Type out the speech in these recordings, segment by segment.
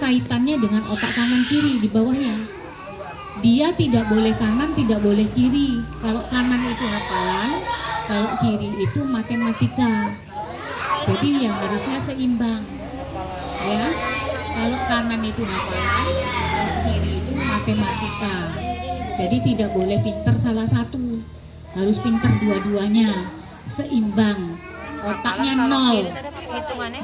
kaitannya dengan otak kanan kiri di bawahnya. Dia tidak boleh kanan, tidak boleh kiri. Kalau kanan itu hafalan, kalau kiri itu matematika. Jadi yang harusnya seimbang. Ya. Kalau kanan itu hafalan, kalau kiri itu matematika. Jadi tidak boleh pinter salah satu. Harus pinter dua-duanya, seimbang. Otaknya nol.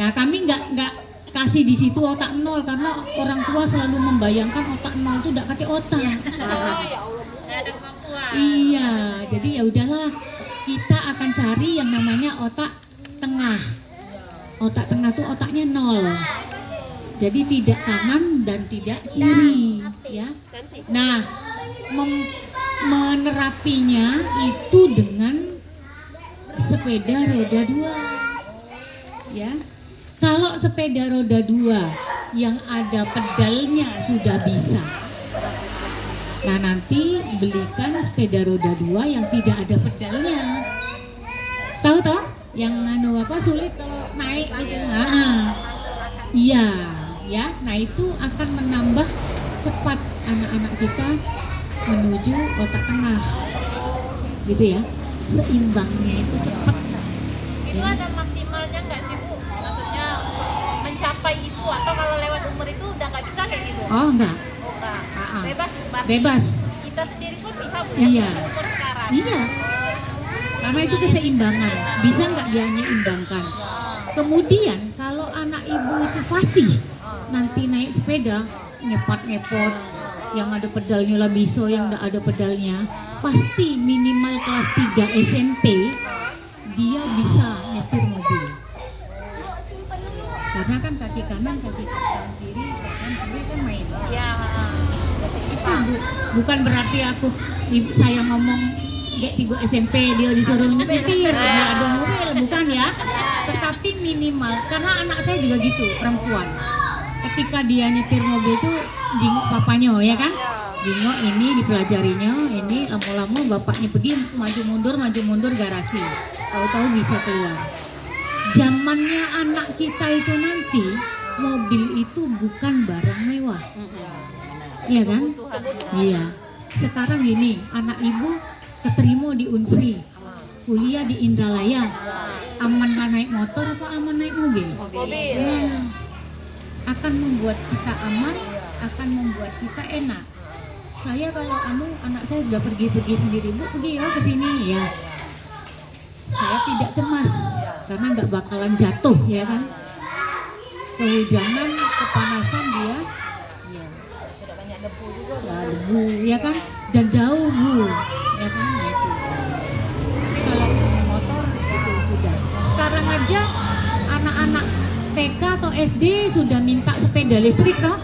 Nah, kami nggak kasih di situ otak nol karena orang tua selalu membayangkan otak nol itu tidak pakai otak. Iya, jadi ya udahlah, kita akan cari yang namanya otak tengah. Otak tengah tuh otaknya nol. Jadi tidak kanan dan tidak kiri, ya. Nah, menerapinya itu dengan sepeda roda 2, ya. Kalau sepeda roda 2 yang ada pedalnya sudah bisa. Nah, nanti belikan sepeda roda 2 yang tidak ada pedalnya. Tahu toh? Yang sulit kalau naik gitu. Iya, ya. Nah, itu akan menambah cepat anak-anak kita menuju otak tengah. Gitu ya. Seimbangnya itu cepat. Itu ya. Ada maksimalnya nggak sih, Bu? Maksudnya mencapai itu, atau kalau lewat umur itu udah nggak bisa kayak gitu? Oh, enggak. Bebas. Bebas. Kita sendiri pun bisa, Bu, iya. umur sekarang. Iya. Karena itu keseimbangan. Bisa nggak dia menyeimbangkan? Kemudian kalau anak ibu itu fasih, nanti naik sepeda ngepot-ngepot, yang ada pedalnya lah bisa, yang nggak ada pedalnya, pasti minimal kelas 3 SMP dia bisa nyetir mobil. Karena kan kaki kanan, kaki kiri, kanan kiri kan main. Iya. Itu bukan berarti saya ngomong kayak 3 SMP dia disuruh nyetir, nggak ada mobil, bukan ya. Tetapi minimal, karena anak saya juga gitu, perempuan. Ketika dia nyetir mobil tuh jingok papanya, ya kan? Jingok ini dipelajarinya, ini lama-lama bapaknya pergi maju mundur garasi. Tahu-tahu bisa keluar. Zamannya anak kita itu nanti mobil itu bukan barang mewah. Iya kan? Iya. Sekarang gini, anak ibu keterima di Unsri, kuliah di Indralaya. Aman naik motor apa aman naik mobil? Mobil. Akan membuat kita aman, akan membuat kita enak. Saya kalau anak saya sudah pergi sendiri, Bu, pergi ya ke sini ya. Saya tidak cemas karena nggak bakalan jatuh, ya kan? Kehujanan, kepanasan dia, ya. Tidak banyak debu juga. Debu, ya kan? Dan jauh, Bu, ya kan? Nah, itu. Tapi kalau motor itu sudah. Sekarang aja anak-anak TK atau SD sudah minta sepeda listrik, toh?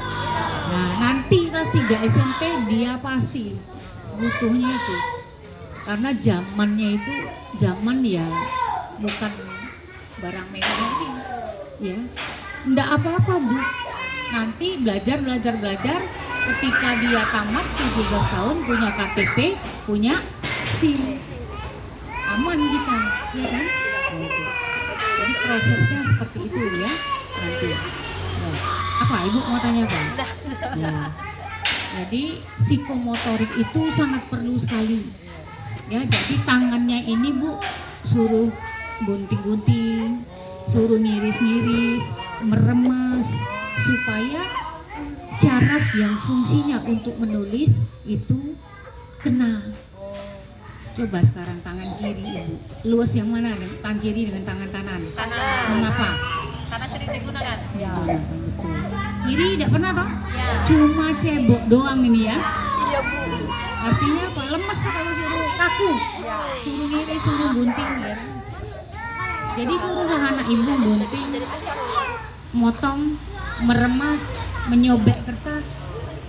Nah, nanti kelas 3 SMP dia pasti butuhnya itu. Karena zamannya itu zaman ya bukan barang mewah lagi. Ya. Enggak apa-apa, Bu. Nanti belajar ketika dia tamat 17 tahun punya KTP, punya SIM. Aman kita, ya kan? Gitu. Jadi prosesnya seperti itu ya nanti. Nah, apa Ibu mau tanya apa? Ya. Jadi psikomotorik itu sangat perlu sekali. Ya, jadi tangannya ini Bu suruh gunting-gunting, suruh ngiris-ngiris, meremas supaya saraf yang fungsinya untuk menulis itu kena. Coba sekarang tangan kiri Ibu, luas yang mana? Tangan kiri dengan tangan kanan. Kanan. Mengapa? Karena sering digunakan. Ya, betul. Kiri tidak pernah toh? Ya. Cuma cebok doang ini ya. Iya, Bu. Artinya apa? Lemes tuh kalau suruh kaku. Suruh ngiri, suruh gunting ya. Jadi suruh anak ibu gunting, motong, meremas, menyobek kertas.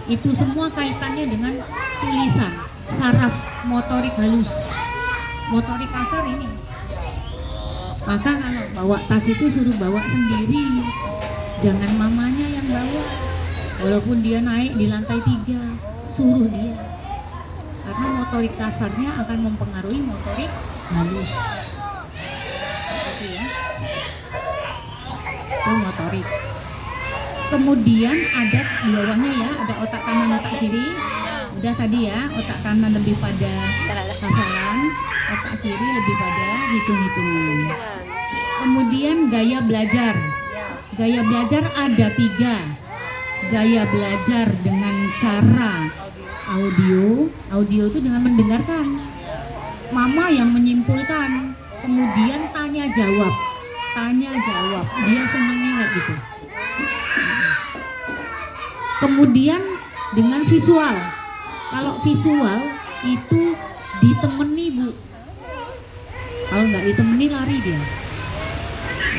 Itu semua kaitannya dengan tulisan, saraf motorik halus. Motorik kasar ini. Maka kalau bawa tas itu suruh bawa sendiri. Jangan mamanya yang bawa. Walaupun dia naik di lantai 3, suruh dia. Karena motorik kasarnya akan mempengaruhi motorik halus. Gitu ya. Itu motorik. Kemudian ada bawahnya ya, ada otak kanan, otak kiri. Udah tadi ya, otak kanan lebih pada hafalan, otak kiri lebih pada hitung-hitungan. Kemudian gaya belajar. Gaya belajar ada 3. Gaya belajar dengan cara audio. Audio itu dengan mendengarkan. Mama yang menyimpulkan. Kemudian tanya jawab. Tanya jawab. Dia senangnya kayak gitu. Kemudian dengan visual. Kalau visual itu ditemani Bu. Kalau nggak ditemani lari dia.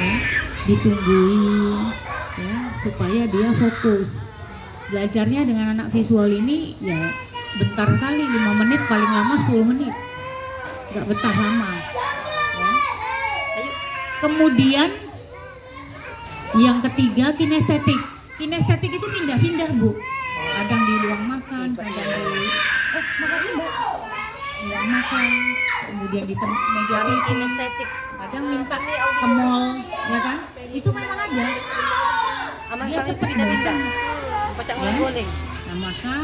Ya, ditungguin ya supaya dia fokus. Belajarnya dengan anak visual ini ya bentar sekali, 5 menit, paling lama 10 menit. Nggak betah lama. Ya. Kemudian yang ketiga kinestetik. Kinestetik itu pindah-pindah Bu. Kadang di ruang makan, kadang di makasih Mbak. Ruang makan, kemudian di meja kinestetik. kadang minta ke mall, ya kan? Itu memang ada. Dia cepat bisa. Ya. Boleh. Nah, maka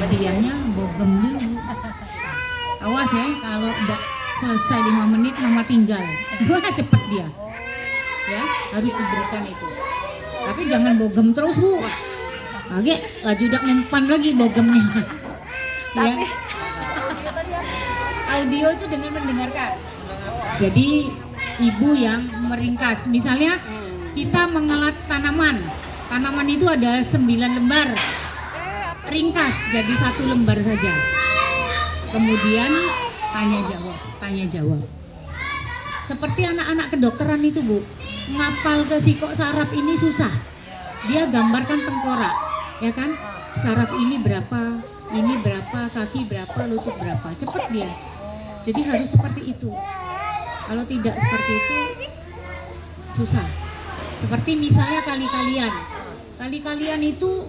hadiahnya bogem dulu. Awas ya, kalau udah selesai 5 menit mama tinggal. Wah, cepet dia. Ya, harus diberikan itu. Tapi jangan bogem terus Bu. Oke, laju dak mempan lagi bogemnya. Ya. Audio itu dengan mendengarkan. Jadi ibu yang meringkas. Misalnya kita mengelat tanaman. Tanaman itu ada 9 lembar. Ringkas jadi 1 lembar saja. Kemudian tanya jawab. Seperti anak-anak kedokteran itu Bu, ngapal ke sikok saraf ini susah. Dia gambarkan tengkorak, ya kan? Saraf ini berapa, kaki berapa, lutut berapa. Cepet dia. Jadi harus seperti itu. Kalau tidak seperti itu susah. Seperti misalnya kali-kalian. Kali-kalian itu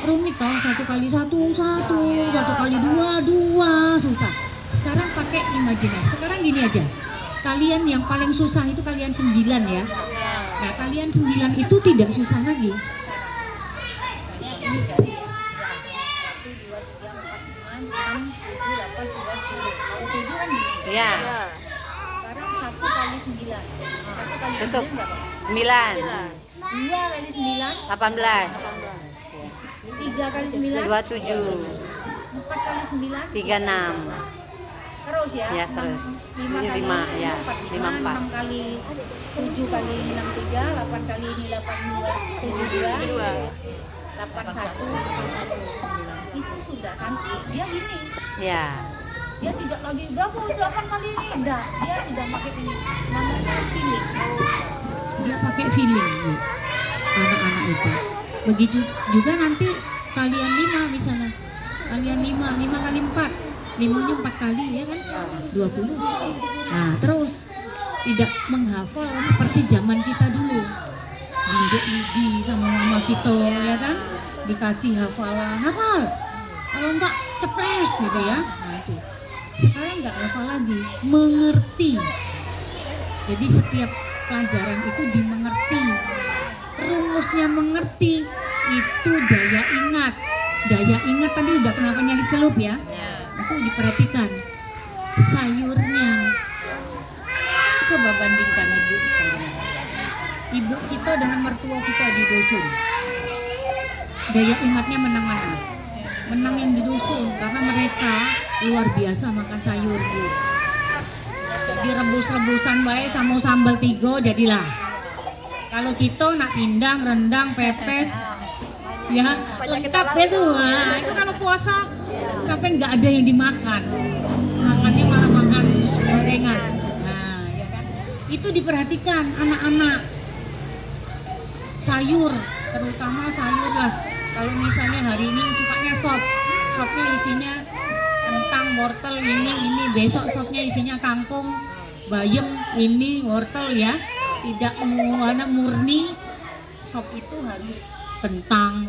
rumit toh, 1 kali 1, 1 kali 2, susah. Sekarang pakai imajinasi. Sekarang gini aja. Kalian yang paling susah itu kalian 9 ya. Nah, kalian 9 itu tidak susah lagi. Ini jadi 1, 2, 3, 4, 5, 6, 7, 8, 9, 10. Kalau 7 kan gini. Iya. Sekarang 1 kali 9. 1 kali Tutup. 9 berapa? 9. 2 kali 9 18. 3 kali 9 27. 4 kali 9 36. terus ya, Ya, terus. 5 kali 5, ya. 5, 6 kali 7 kali 6 3, 8 kali ini 8 2, 7 2, 8 1, 9. Itu sudah nanti dia gini. Ya. Dia tidak lagi udah Bu 8 kali ini enggak. Dia sudah pakai ini. Namanya feeling. Dia pakai feeling Bu. Anak-anak itu. Begitu juga nanti kalian 5 misalnya. Kalian 5 kali 4. 5-nya 4 kali ya kan? 20. Nah, terus tidak menghafal seperti zaman kita dulu. Injek lidi sama mama kita ya kan? Dikasih hafalan, hafal. Kalau enggak ceples gitu ya. Nah, itu. Sekarang enggak hafal lagi, mengerti. Jadi setiap pelajaran itu dimengerti. Rumusnya mengerti itu daya ingat. Daya ingat tadi udah kenapa nyari celup ya? Itu diperhatikan. Sayurnya. Coba bandingkan ibu sekarang. Ibu kita dengan mertua kita di dusun. Daya ingatnya menang mana? Menang yang di dusun karena mereka luar biasa makan sayur Bu. Jadi rebus-rebusan baik sama sambal 3 jadilah. Kalau kita nak pindang, rendang, pepes, ya lengkap itu. Nah, itu kalau puasa sampai nggak ada yang dimakan, makannya malah makan gorengan. Nah, ya kan? Itu diperhatikan anak-anak. Sayur, terutama sayur lah. Kalau misalnya hari ini sukanya sopnya isinya kentang, wortel ini. Besok sopnya isinya kangkung, bayam, ini wortel ya. Tidak warna murni. Sop itu harus kentang,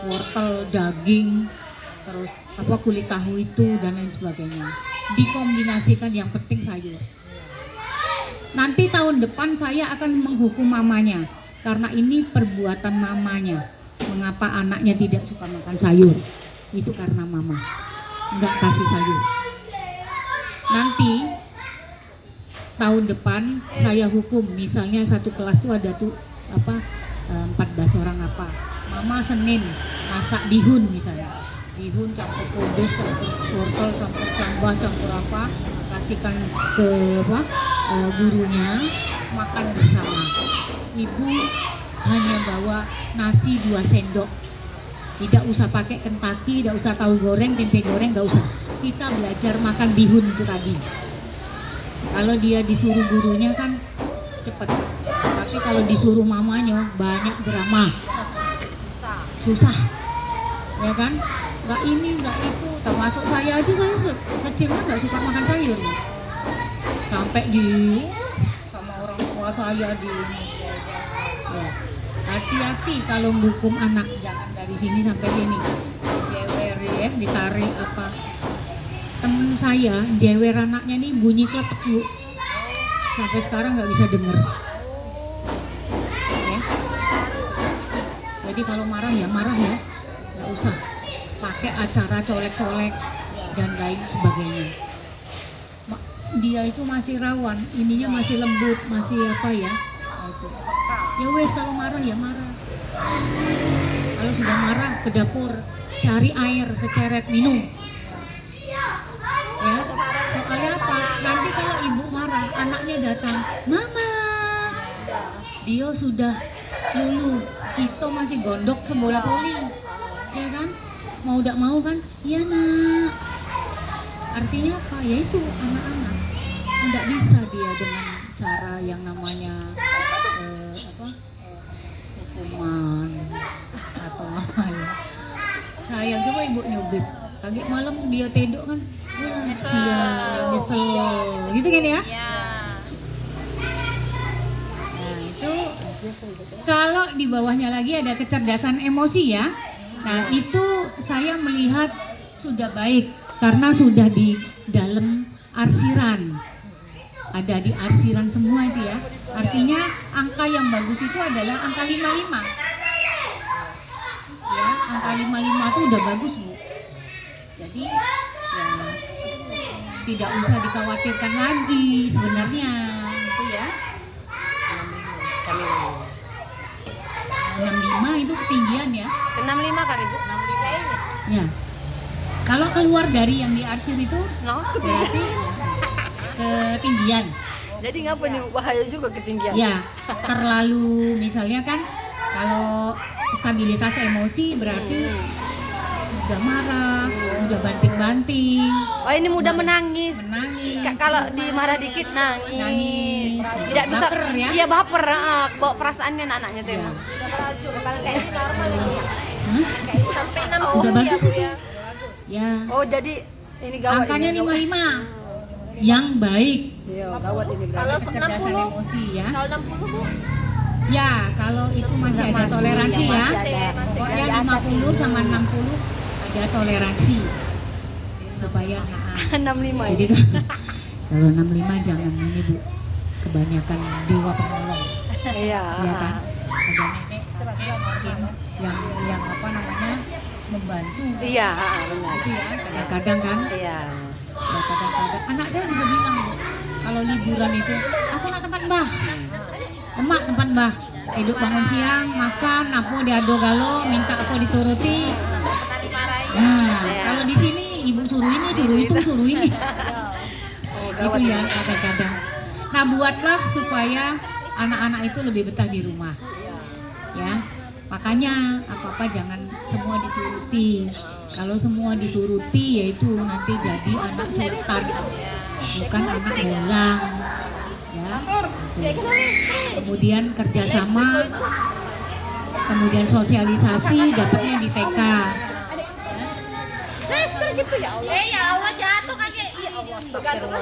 wortel, daging, terus apa kulit tahu itu dan lain sebagainya. Dikombinasikan, yang penting sayur. Nanti tahun depan saya akan menghukum mamanya karena ini perbuatan mamanya. mengapa anaknya tidak suka makan sayur. Itu karena mama nggak kasih sayur. Nanti tahun depan saya hukum, misalnya satu kelas tuh ada tuh 14 orang apa. Mama Senin masak bihun misalnya. Bihun campur pedes, campur wortel, campur cambah, campur apa, kasihkan ke gurunya, makan bersama. Ibu hanya bawa nasi 2 sendok. Tidak usah pakai Kentucky, tidak usah tahu goreng, tempe goreng, nggak usah. Kita belajar makan bihun itu tadi. Kalau dia disuruh gurunya kan cepet, tapi kalau disuruh mamanya banyak drama, susah, ya kan? Nggak ini, nggak itu. Termasuk saya aja, saya kecilnya nggak suka makan sayur, sampai sama orang tua saya di. Ya. Hati-hati kalau menghukum anak, jangan dari sini sampai sini. Jewer ya, ditarik apa. Temen saya jewer anaknya nih bunyi kletek Bu. Sampai sekarang nggak bisa denger. Ya. Jadi kalau marah ya, nggak usah pakai acara colek-colek dan lain sebagainya. Dia itu masih rawan, ininya masih lembut, masih apa ya. Nah, itu. Ya wes, kalau marah ya marah. Kalau sudah marah ke dapur, cari air seceret minum. Ya, soalnya apa? Nanti kalau ibu marah, anaknya datang, mama, dia sudah lulu, kita masih gondok sebola poli, ya kan? Mau tidak mau kan? Iya nak. Artinya apa? Ya itu anak-anak tidak bisa dia dengan cara yang namanya hukuman atau apa ya. Sayang, coba ibu nyubit. Pagi malam dia tedok kan, nyesel, gitu kan ya? Nah itu, kalau di bawahnya lagi ada kecerdasan emosi ya. Nah itu saya melihat sudah baik karena sudah di dalam arsiran. Ada di arsiran semua itu ya. Artinya angka yang bagus itu adalah angka 55. Ya, angka 55 itu udah bagus Bu. Jadi ya tidak usah dikhawatirkan lagi sebenarnya gitu ya. 65 itu ketinggian ya. 65 kan Ibu? 65 Ya. Kalau keluar dari yang diarsir itu berarti ketinggian. Jadi ngapa nih bahaya juga ketinggian? Ya, terlalu misalnya kan kalau stabilitas emosi berarti udah marah, udah banting-banting. Oh ini mudah menangis. Kalau dimarah dikit nangis. Tidak bisa. Baper, ya? Iya baper. Bawa perasaannya anaknya tuh. Ya. Kalau kayak normal ya. Kayak sampai 60 Udah bagus Bu, itu. ya. Ya. Oh jadi ini gawat. Angkanya ini, 55. Yang baik. Iya, gawat ini. Kalau kecerdasan emosi ya. Kalau 60 Bu. Ya, kalau itu masih ada toleransi ya. Pokoknya 50 sama 60 ada toleransi. Supaya 65 jadi ini. kalau 65 jangan ini Bu. Kebanyakan dewa penolong. Iya. Ya kan? Ada nenek mungkin yang apa namanya membantu. Iya, benar. Itu ya, kadang-kadang kan. Iya. Ya, kadang-kadang anak saya juga bilang Bu, kalau liburan itu aku nak tempat Mbah. Emak tempat Mbah. Hidup bangun siang, makan, apa diado galo, minta apa dituruti. Nah, kalau di sini ibu suruh ini, suruh itu, suruh ini. Gitu ya kadang-kadang. Nah, buatlah supaya anak-anak itu lebih betah di rumah. Ya. Makanya apa-apa jangan semua dituruti. Kalau semua dituruti yaitu nanti jadi anak sultan, bukan anak bolang. Ya. Kemudian kerjasama, kemudian sosialisasi dapatnya di TK. Listrik itu ya Allah. Ya Allah jatuh kaki. Ya Allah. Astagfirullah.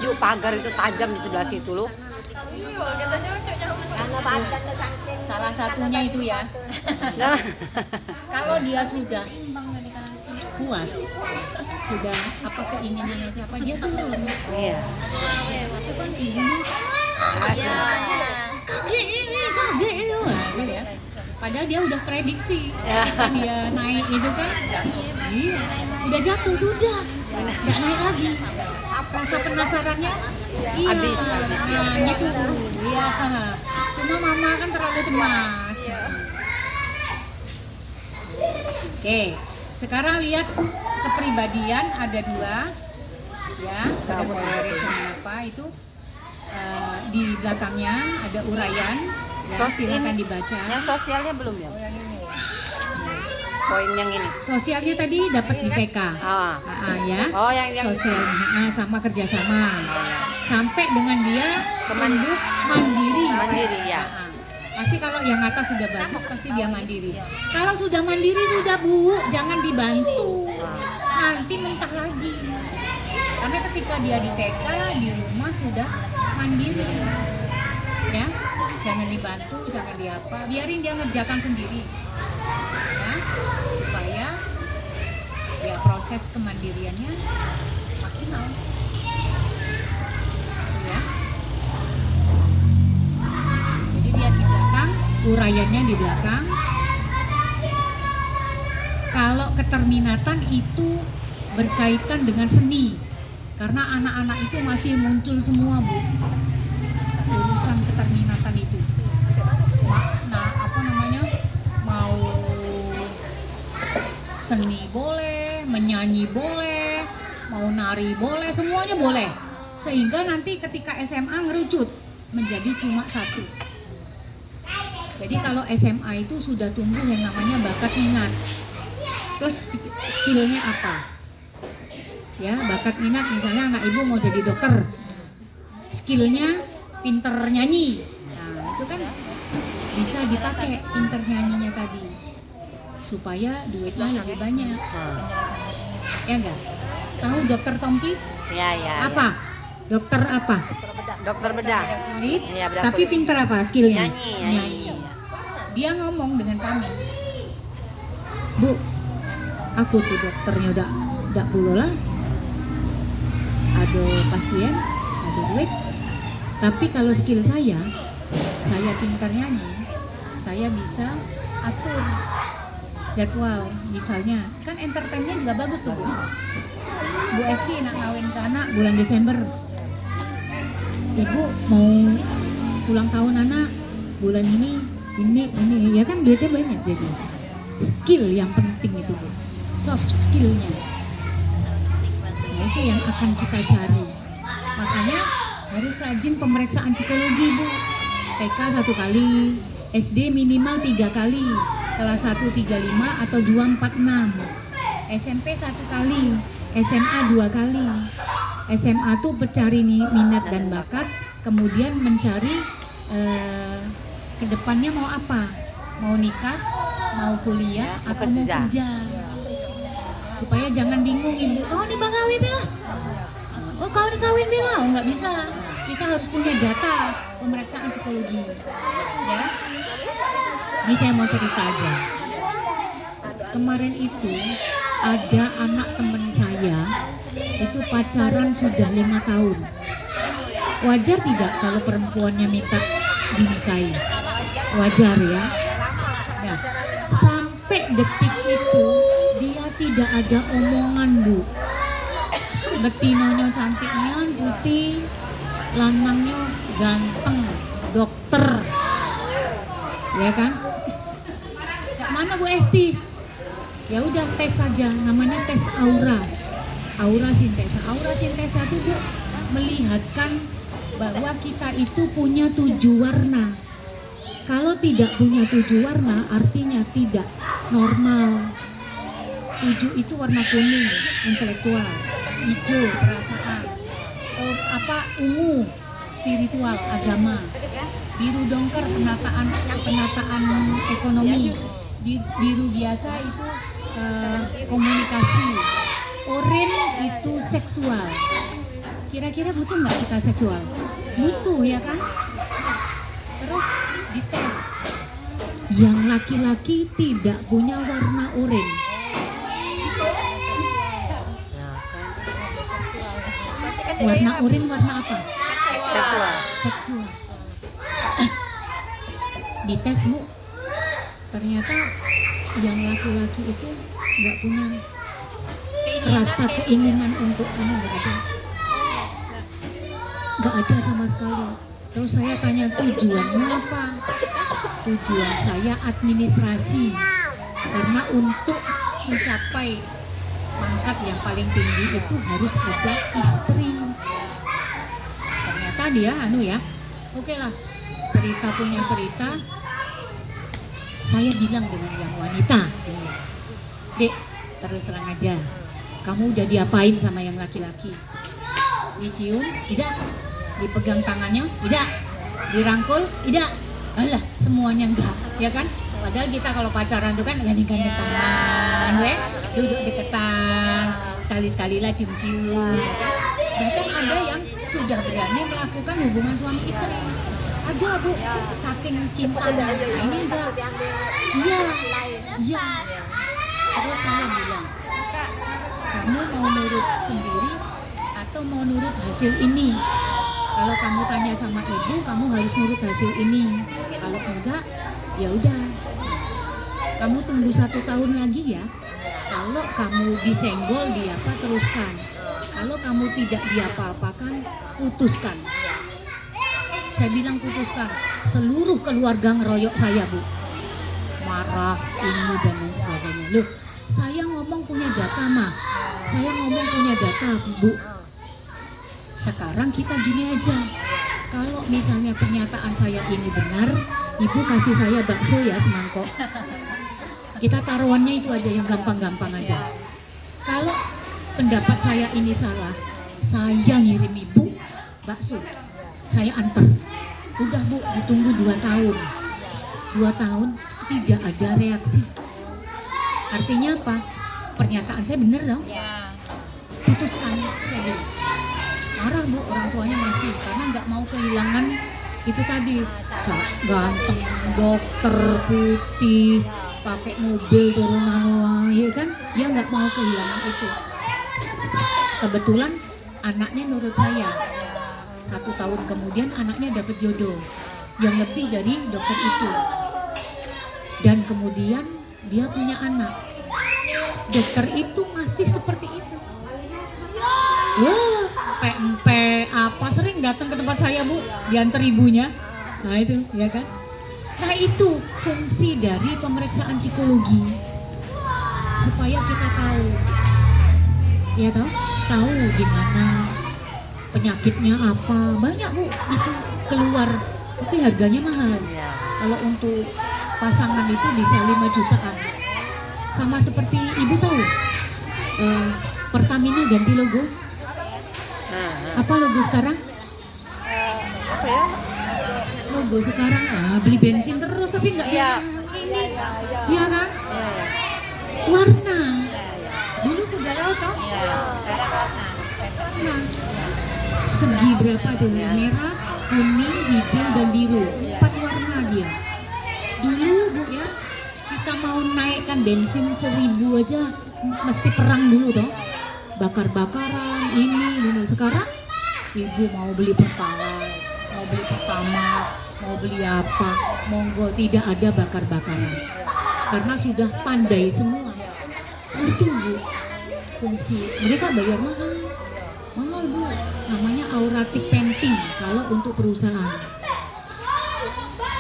Yuk pagar itu tajam di sebelah situ loh. Iya, kita nyucuknya. Salah satunya itu ya. Kalau dia sudah puas, sudah apa keinginannya siapa dia turun. Iya. Itu kan ibunya kaget ini, wah, gitu ya. Padahal dia udah prediksi ketika dia naik itu kan. Iya, udah jatuh sudah, nggak naik lagi. Rasa penasarannya, iya, Habis. nah, gitu. Iya, cuma mama kan terlalu cemas. Oke, sekarang lihat kepribadian ada 2, ya, ada polarisme apa itu. Di belakangnya ada uraian, ya, silakan dibaca. Yang sosialnya belum ya? Poin yang ini. Sosialnya tadi dapat di TK, ya. Oh, yang Sosial, sama kerjasama, sampai dengan dia tumbuh mandiri. Ya. Pasti kalau yang atas sudah bagus, pasti dia mandiri. Kalau sudah mandiri sudah Bu, jangan dibantu, nanti mentah lagi. Karena ketika dia di TK, di rumah sudah mandiri, ya. Jangan dibantu, jangan diapa, biarin dia ngerjakan sendiri, ya, supaya ya proses kemandiriannya maksimal, ya. Jadi dia di belakang, uraiannya di belakang. Kalau keterminatan itu berkaitan dengan seni, karena anak-anak itu masih muncul semua Bu, urusan keterminatan itu. Nah, apa namanya, mau seni boleh, menyanyi boleh, mau nari boleh, semuanya boleh. Sehingga nanti ketika SMA ngerucut menjadi cuma satu. Jadi kalau SMA itu sudah tumbuh yang namanya bakat minat plus skillnya apa, ya. Bakat minat misalnya anak ibu mau jadi dokter, skillnya pinter nyanyi, nah itu kan bisa dipakai pinter nyanyinya tadi supaya duitnya lebih banyak, ya enggak? Tahu dokter Tompi? Ya. Apa? Dokter apa? Dokter bedah. Ya, bedah Tapi kulit. pinter apa skillnya? Nyanyi. Dia ngomong dengan kami, Bu, aku tuh dokternya udah pulola, ada pasien, ada duit. Tapi kalau skill saya pintar nyanyi, saya bisa atur jadwal. Misalnya, kan entertainnya juga bagus tuh Bu. Bu Esti nak ngawin ke anak bulan Desember. Ibu mau ulang tahun anak bulan ini, ya kan duitnya banyak. Jadi skill yang penting itu Bu, soft skillnya. Nah itu yang akan kita cari. Makanya harus rajin pemeriksaan psikologi Bu. TK 1 kali, SD minimal 3 kali, kelas 1 35 atau 2 4 6, SMP 1 kali, SMA 2 kali. SMA tuh pencari minat dan bakat, kemudian mencari kedepannya mau apa, mau nikah, mau kuliah, atau mau kerja. Supaya jangan bingung ibu, kau nih bang kawin lah, oh kau nih kawin lah, oh nggak bisa. Kita harus punya data pemeriksaan psikologi, ya. Ini saya mau cerita aja. Kemarin itu ada anak teman saya itu pacaran sudah 5 tahun. Wajar tidak kalau perempuannya minta dinikahi? Wajar ya. Nah, sampai detik itu dia tidak ada omongan Bu. Betinonya cantiknya putih, lanangnya ganteng, dokter, ya kan? Kak mana Bu Esti? Ya udah tes saja, namanya tes aura. Aura sintesa. Aura sintesa itu Bu melihatkan bahwa kita itu punya 7 warna. Kalau tidak punya 7 warna artinya tidak normal. 7 itu warna kuning, intelektual, hijau, perasaan, ungu, spiritual, agama, biru dongker, penataan ekonomi, biru biasa itu komunikasi, oranye itu seksual. Kira-kira butuh nggak kita seksual? Butuh ya kan? Terus dites, yang laki-laki tidak punya warna oranye. Warna oranye warna apa? Seksual. Seksual. Dites Bu, ternyata yang laki-laki itu nggak punya rasa keinginan untuk nggak ada sama sekali. Terus saya tanya tujuanmu apa? Tujuan saya administrasi, karena untuk mencapai pangkat yang paling tinggi itu harus ada istri. Ternyata dia oke lah, cerita punya cerita. Saya bilang dengan yang wanita, Dek, terus terang aja, kamu udah diapain sama yang laki-laki? Dicium? Tidak. Dipegang tangannya? Tidak. Dirangkul? Tidak. Alah, semuanya enggak, ya kan? Padahal kita kalau pacaran tuh kan gandeng-gandeng tangan, duduk deketan, sekali-sekali lah cium-cium. Bahkan ada yang sudah berani melakukan hubungan suami istri. Ada Bu, saking cintanya. Ini enggak. Iya. Terus saya bilang, kamu mau nurut sendiri atau mau nurut hasil ini? Kalau kamu tanya sama ibu, kamu harus nurut hasil ini. Kalau enggak, ya udah. Kamu tunggu 1 tahun lagi ya. Kalau kamu disenggol, teruskan. Kalau kamu tidak diapa-apakan, putuskan. Saya bilang putuskan. Seluruh keluarga ngeroyok saya, Bu. Marah, ini dan lain sebagainya. Loh, saya ngomong punya data, mah. Saya ngomong punya data, Bu. Sekarang kita gini aja. Kalau misalnya pernyataan saya ini benar, ibu kasih saya bakso ya semangkok. Kita taruhannya itu aja yang gampang-gampang aja. Kalau pendapat saya ini salah, saya ngirim ibu bakso. Saya antar. Udah Bu, ditunggu 2 tahun. 2 tahun tidak ada reaksi. Artinya apa? Pernyataan saya benar dong. Putuskan, saya bilang. Marah Bu, orang tuanya masih, karena nggak mau kehilangan itu tadi, ganteng, dokter, putih, pakai mobil turunan ya kan, dia nggak mau kehilangan itu. Kebetulan anaknya nurut saya. 1 tahun kemudian anaknya dapat jodoh yang lebih dari dokter itu, dan kemudian dia punya anak. Dokter itu masih seperti itu. Empe apa sering datang ke tempat saya Bu, diantar ibunya. Nah itu ya kan. Nah itu fungsi dari pemeriksaan psikologi, supaya kita tahu, ya tahu gimana penyakitnya apa. Banyak Bu itu keluar, tapi harganya mahal. Kalau untuk pasangan itu bisa 5 jutaan. Sama seperti ibu tahu, Pertamina ganti logo. Apa logo sekarang? Apa ya? Logo sekarang beli bensin terus tapi nggak ini, iya kan? Warna. Dulu udah tahu toh? Nah, segi berapa tuh? Merah, kuning, hijau dan biru. 4 warna dia. Dulu Bu ya, kita mau naikkan bensin 1000 aja mesti perang dulu toh. Bakar-bakaran ini. Sekarang ibu mau beli Pertalite, mau beli Pertamax, mau beli apa, monggo, tidak ada bakar-bakaran karena sudah pandai semua. Itu Bu fungsi. Mereka bayar mahal Bu, namanya auratic painting kalau untuk perusahaan.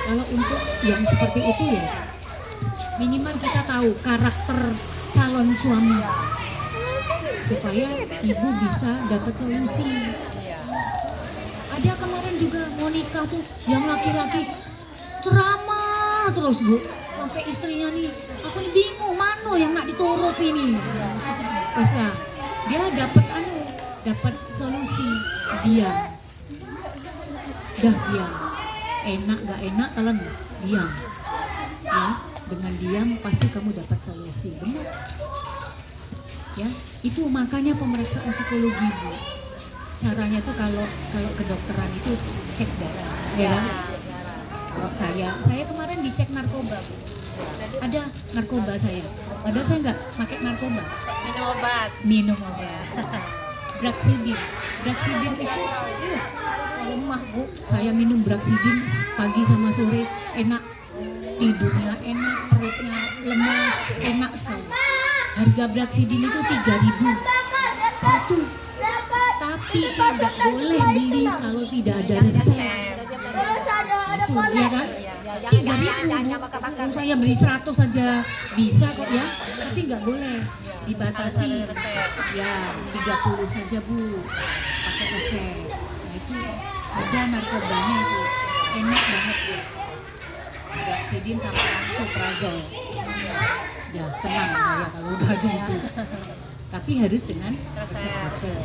Kalau untuk yang seperti itu ya minimal kita tahu karakter calon suami supaya ibu bisa dapat solusi. Ada kemarin juga mau nikah tuh yang laki-laki ceramah terus Bu, sampai istrinya nih, aku nih bingung mana yang nak diturut ini. Pas lah dia dapat solusi, diam. Dah diam. Enak gak enak kalian diam. Ya, dengan diam pasti kamu dapat solusi, benar. Ya, itu makanya pemeriksaan psikologi Bu. Caranya tuh kalau kedokteran itu cek darah, ya. Kalau saya kemarin dicek narkoba Bu. Ada narkoba saya, padahal saya nggak pakai narkoba. Minum obat. Braxidin itu lemah Bu. Saya minum Braxidin pagi sama sore, enak. tidurnya enak, perutnya lemas, enak sekali. Harga Braxidin itu 3.000 satu, tapi tidak boleh beli kalau tidak ada resep. Itu ya kan? 3.000, saya beli 100 saja bisa kok ya, tapi nggak boleh dibatasi. Ya 30 saja Bu, pakai resep. Nah itu ada narkobanya itu, enak banget ya. Braxidin sama Lansoprazol. Ya tenang saya kalau udah ada itu. Tapi harus dengan resep dokter.